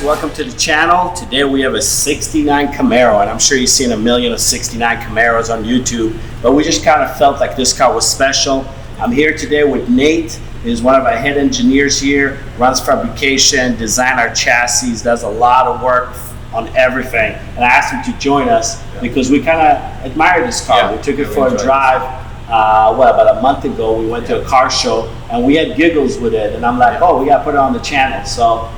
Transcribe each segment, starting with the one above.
guys, welcome to the channel. Today we have a 69 Camaro, and I'm sure you've seen a million of 69 Camaros on YouTube, but we just kind of felt like this car was special. I'm here today with Nate. He's one of our head engineers here, runs fabrication, design our chassis, does a lot of work on everything. And I asked him to join us because we kind of admire this car. We took it for a drive. About a month ago, we went to a car show and we had giggles with it. And I'm like, oh, we got to put it on the channel. So,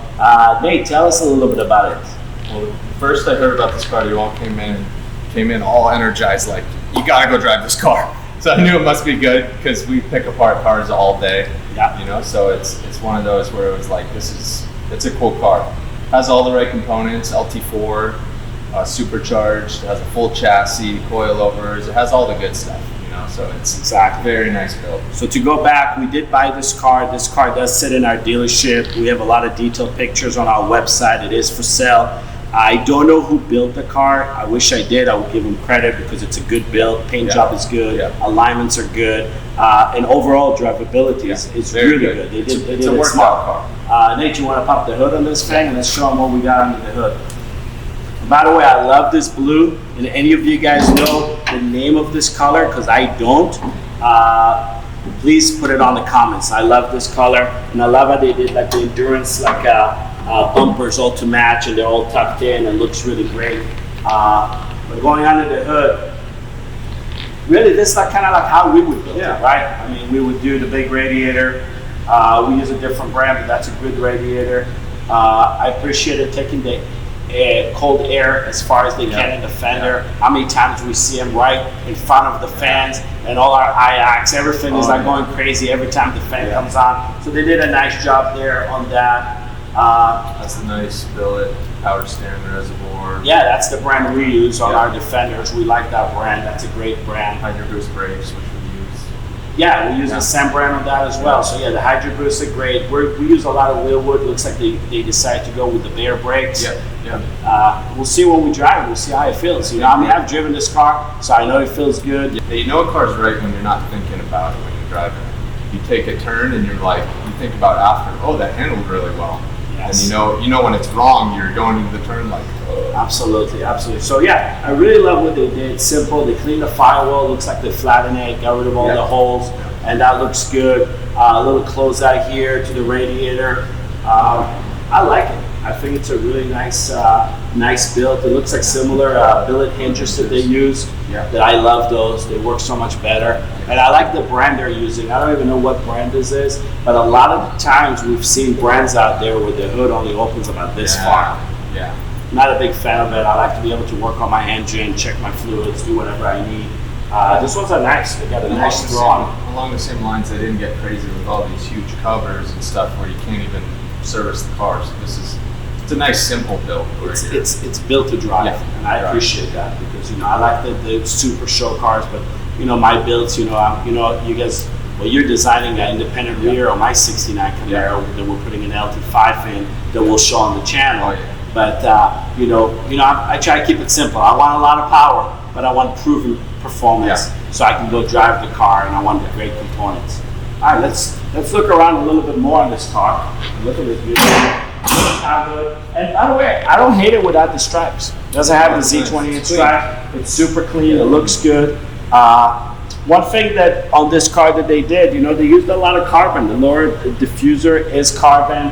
Nate, tell us a little bit about it. Well, first I heard about this car, you all came in all energized, like, you got to go drive this car. So I knew it must be good because we pick apart cars all day. Yeah. You know, so it's one of those where it was like, it's a cool car. Has all the right components, LT4, supercharged, has a full chassis, coilovers, it has all the good stuff. So it's exactly very nice build. So to go back, we did buy this car. This car does sit in our dealership. We have a lot of detailed pictures on our website. It is for sale. I don't know who built the car. I wish I did. I would give them credit because it's a good build. Paint job is good. Alignments are good. And overall drivability is really good. They did it's a workout car. Nate, you want to pop the hood on this thing and let's show them what we got under the hood. By the way, I love this blue, and any of you guys know the name of this color, because I don't, please put it on the comments. I love this color, and I love how they did like the endurance, like bumpers all to match, and they're all tucked in and looks really great. But going under the hood, really this is like, kind of like how we would build it, right? I mean, we would do the big radiator. We use a different brand, but that's a good radiator. I appreciated taking the cold air as far as they can in the fender. How many times we see them right in front of the fans, and all our IACs, everything is like going crazy every time the fan comes on. So they did a nice job there on that. That's a nice billet, power steering reservoir. Yeah, that's the brand we use on our Defenders. We like that brand. That's a great brand. Hydro Boost brakes, which we use. Yeah, we use the same brand on that as well. So yeah, the Hydro Boost are great. We use a lot of wheelwood. Looks like they decided to go with the Baer brakes. We'll see when we drive it. We'll see how it feels. You know, I mean, I've driven this car, so I know it feels good. Yeah, you know a car's right when you're not thinking about it when you're driving it. You take a turn and you're like, you think about after, oh, that handled really well. Yes. And you know when it's wrong, you're going into the turn like, oh. Absolutely. So yeah, I really love what they did. Simple. They cleaned the firewall. Looks like they flattened it, got rid of all the holes, and that looks good. A little closeout here to the radiator. I like it. I think it's a really nice build. It looks like similar billet hinges that they use. That I love those. They work so much better. And I like the brand they're using. I don't even know what brand this is, but a lot of the times we've seen brands out there where the hood only opens about this far. Not a big fan of it. I like to be able to work on my engine, check my fluids, do whatever I need. This one's nice. They got a nice throw on. Along the same lines, they didn't get crazy with all these huge covers and stuff where you can't even service the car. So it's a nice simple build. It's built to drive, and I appreciate that because I like the super show cars, but my builds, you guys, well, you're designing an independent rear on my 69 Camaro that we're putting an LT5 in that will show on the channel. But I try to keep it simple. I want a lot of power, but I want proven performance, so I can go drive the car, and I want the great components. All right, let's look around a little bit more on this car. Look at this beautiful. And by the way, I don't hate it without the stripes. It doesn't have the Z28 stripe. It's super clean. It looks good. One thing that on this car that they did, they used a lot of carbon. The lower diffuser is carbon.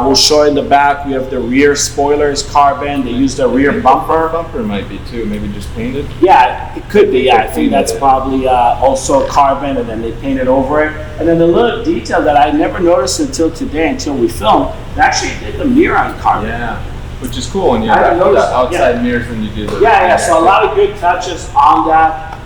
We'll show in the back. We have the rear spoiler is carbon. They used a rear bumper. Bumper might be too. Maybe just painted. Yeah, it could be. Yeah, I think that's probably also carbon, and then they painted over it. And then the little detail that I never noticed until today, until we filmed, they actually did the mirror on carbon. Yeah, which is cool when you have the outside mirrors when you do the. So a lot of good touches on that.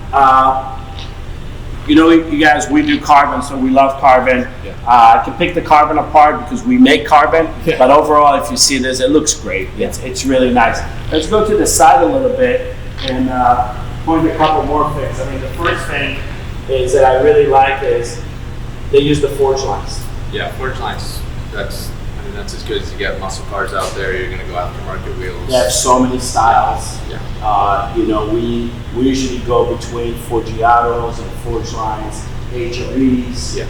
You guys, we do carbon, so we love carbon. I can pick the carbon apart because we make carbon, but overall, if you see this, it looks great. It's really nice. Let's go to the side a little bit and point a couple more things. I mean, the first thing is that I really like is they use the Forgelines. Yeah, Forgelines. That's as good as you get. Muscle cars out there, you're gonna go aftermarket wheels. They have so many styles. We usually go between Forgiatos and Forgelines, HREs.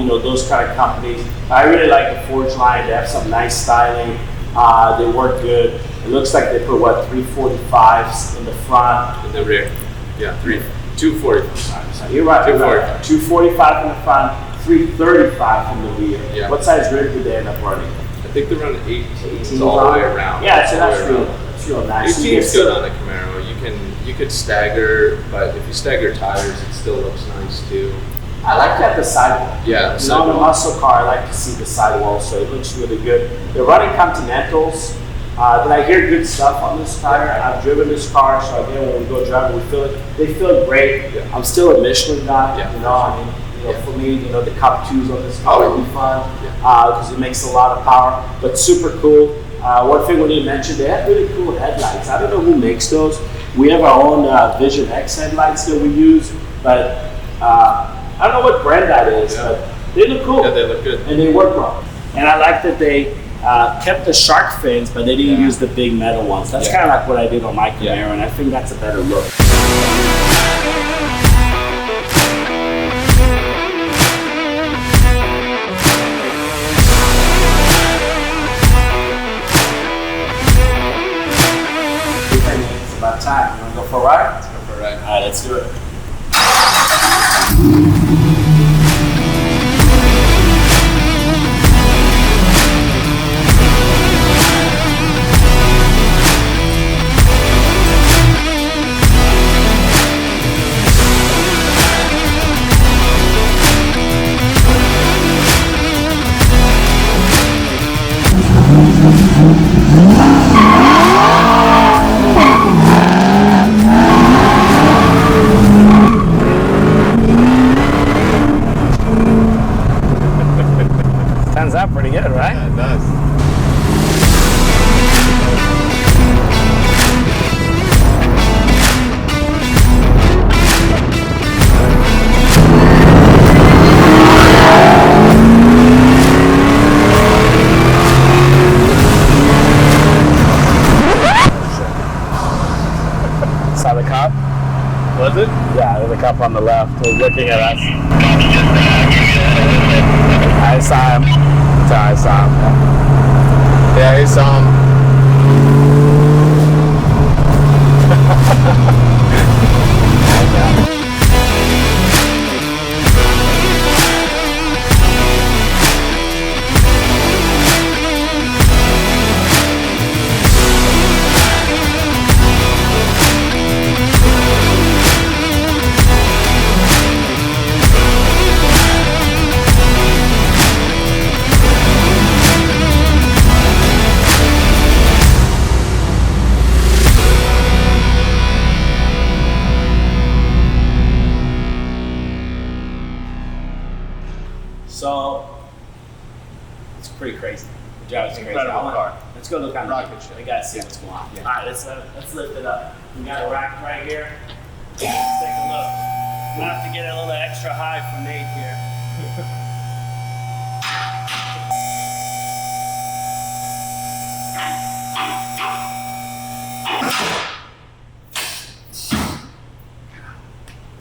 Those kind of companies. I really like the Forgeline. They have some nice styling. They work good. It looks like they put what 345s in the front. In the rear. Yeah, 245. You're right. 245 in the front, 335 in the rear. Yeah. What size rear do they end up running? I think they're running 18 all the way around. Yeah, so that's real nice. 18 is good on a Camaro. You could stagger, but if you stagger tires, it still looks nice too. I like that the sidewall. Yeah, on a muscle car, I like to see the sidewall, so it looks really good. They're running Continentals. But I hear good stuff on this tire. I've driven this car, so again, when we go driving, they feel great. Yeah. I'm still a Michelin guy, Yeah. you know. I mean, for me, the Cup 2s on this car would be fun because it makes a lot of power. But super cool. One thing we didn't mention, they have really cool headlights. I don't know who makes those. We have our own Vision X headlights that we use, but I don't know what brand that is, but they look cool. Yeah, they look good. And they work well. And I like that they kept the shark fins, but they didn't use the big metal ones. That's kind of like what I did on my Camaro, and I think that's a better look. It's about time. You want to go for a ride? Let's go for a ride. All right, let's do it. Stands out pretty good, right? Yeah, it does. Saw the cop? Was it? Yeah, the cop on the left was looking at us. I saw him. I saw him. Yeah, he saw him. So it's pretty crazy. The drive is crazy. Incredible car. Let's go look on Rocket the ship. We gotta see what's going on. Yeah. All right, let's lift it up. We got a rack right here. Let's take a look. I'm gonna have to get a little extra high from Nate here.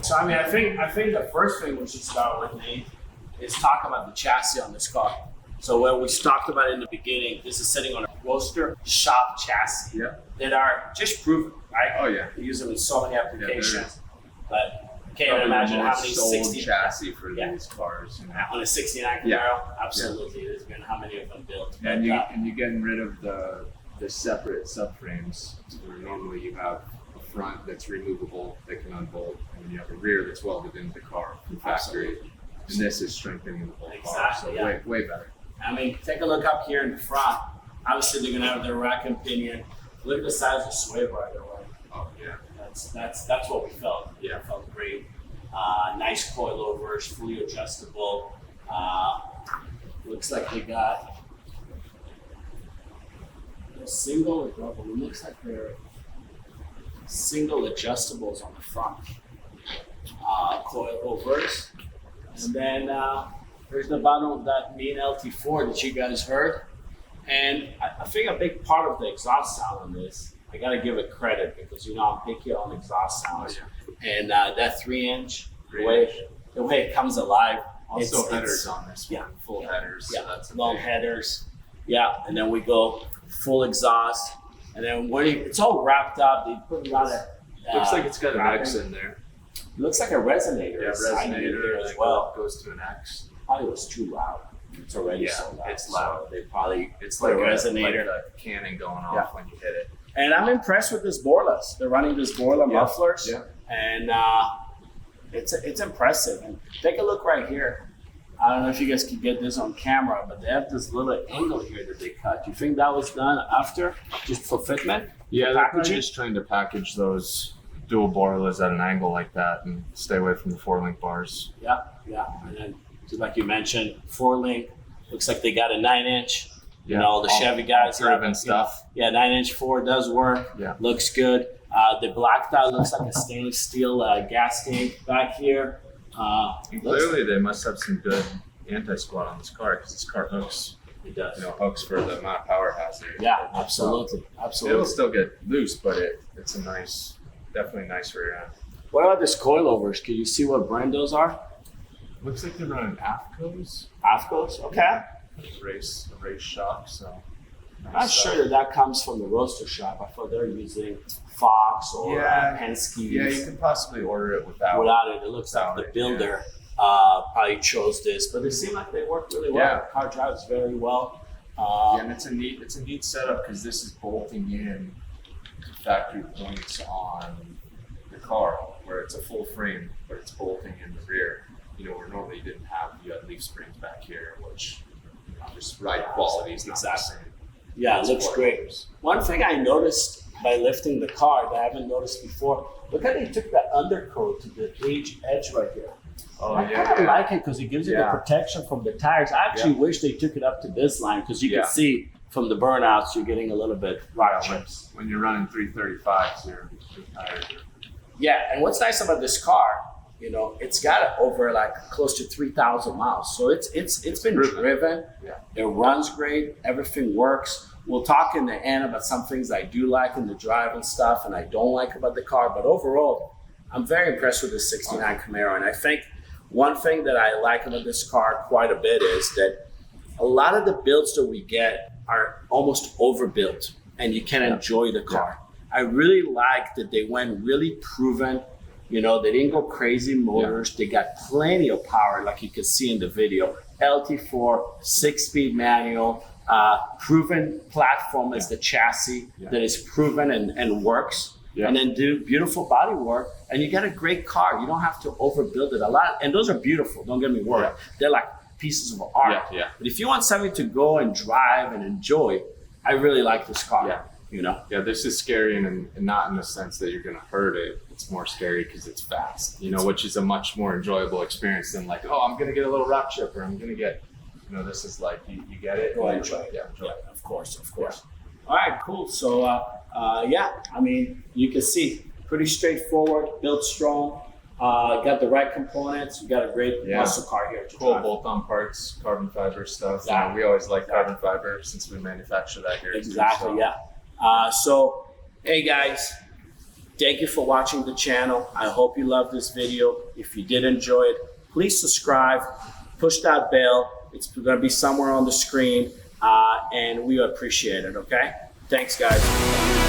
So I mean, I think the first thing we should start with, Nate, is talk about the chassis on this car. So what we talked about in the beginning, this is sitting on a Roadster Shop chassis that are just proven, right? Oh yeah. We use them in so many applications, but can't Probably even imagine the how most many sold 60 chassis for these cars. You know? on a 69 Camaro. Yeah. Absolutely, there's been how many of them built. And But, you're getting rid of the separate subframes where normally you have a front that's removable that can unbolt, and then you have a rear that's welded into the car from factory. Absolutely. And this is strengthening the whole car, so Exactly, yeah. way better. I mean, take a look up here in the front. Obviously, they're gonna have their rack and pinion. Look at the size of the sway bar they're running. Oh yeah. That's what we felt. Yeah. It felt great. Nice coilovers, fully adjustable. Looks like they got a single or double. It looks like they're single adjustables on the front. Coilovers. And then there's the bottom of that mean LT4 that you guys heard. And I think a big part of the exhaust sound on this, I gotta give it credit because I'm picky on exhaust sounds. And that 3-inch, the way it comes alive. Also headers on this one. Yeah, full headers. Yeah, so that's long big. headers. Yeah, and then we go full exhaust, and then it's all wrapped up. They put a lot of Looks like it's got an wrapping. X in there. Looks like a resonator. Yeah, inside resonator here as as well. Goes to an X. Probably was too loud. It's already so loud. It's loud. So they probably It's put like a resonator. like a cannon going off when you hit it. And I'm impressed with this boreless. They're running this boreless mufflers, and it's impressive. And take a look right here. I don't know if you guys can get this on camera, but they have this little angle here that they cut. Do you think that was done after, just for fitment? Yeah, they're probably Packaging? just trying to package those dual boreless at an angle like that and stay away from the 4-link bars. Yeah. And then, just like you mentioned, 4-link. Looks like they got a 9-inch. You know, the Chevy guys have and stuff. Yeah, 9-inch 4 does work. Yeah. Looks good. The black dot looks like a stainless steel gas tank back here. And clearly, they must have some good anti-squat on this car because this car hooks. It does. Hooks for the amount of power it has there. Yeah, absolutely. It'll still get loose, but it's a definitely nice rear end. What about this coilovers? Can you see what brand those are? Looks like they're running AFCOs. AFCOs, okay. Race shock, so. I'm not sure that comes from the Roadster Shop. I thought they're using Fox or Penske. Yeah, you can possibly order it without it. It looks like the builder probably chose this, but they seem like they work really well. Yeah. The car drives very well. And it's a neat setup because this is bolting in factory points on the car, where it's a full frame, but it's bolting in the rear. Where normally you had leaf springs back here, which just ride quality is not the same. Yeah, it looks great. One thing I noticed by lifting the car that I haven't noticed before, look how they took that undercoat to the edge right here. I kind of like it because it gives you the protection from the tires. I actually wish they took it up to this line because you can see from the burnouts you're getting a little bit rock chips. When you're running 335s, your tires are... Yeah, and what's nice about this car, it's got over close to 3,000 miles. So it's been driven. Yeah. It runs great. Everything works. We'll talk in the end about some things I do like in the drive and stuff and I don't like about the car. But overall, I'm very impressed with the 69 Camaro. And I think one thing that I like about this car quite a bit is that a lot of the builds that we get are almost overbuilt and you can enjoy the car. I really like that they went really proven. They didn't go crazy motors. They got plenty of power, like you can see in the video. LT4, 6-speed manual, proven platform as the chassis that is proven and works. Yeah. And then do beautiful body work, and you get a great car. You don't have to overbuild it a lot. And those are beautiful, don't get me wrong. Yeah. They're like pieces of art. Yeah. But if you want something to go and drive and enjoy, I really like this car. Yeah. Yeah, this is scary and not in the sense that you're going to hurt it. It's more scary because it's fast, which is a much more enjoyable experience than I'm going to get a little rock chip or I'm going to get, this is like, you get it. Go enjoy it. Yeah, enjoy it. Of course. Yeah. All right, cool. So, you can see pretty straightforward, built strong, got the right components. You got a great muscle car here. Cool bolt-on parts, carbon fiber stuff. Exactly. We always like carbon fiber since we manufacture that here. Exactly, too, so. Yeah. So, hey guys, thank you for watching the channel. I hope you loved this video. If you did enjoy it, please subscribe, push that bell. It's going to be somewhere on the screen, and we appreciate it, okay? Thanks, guys.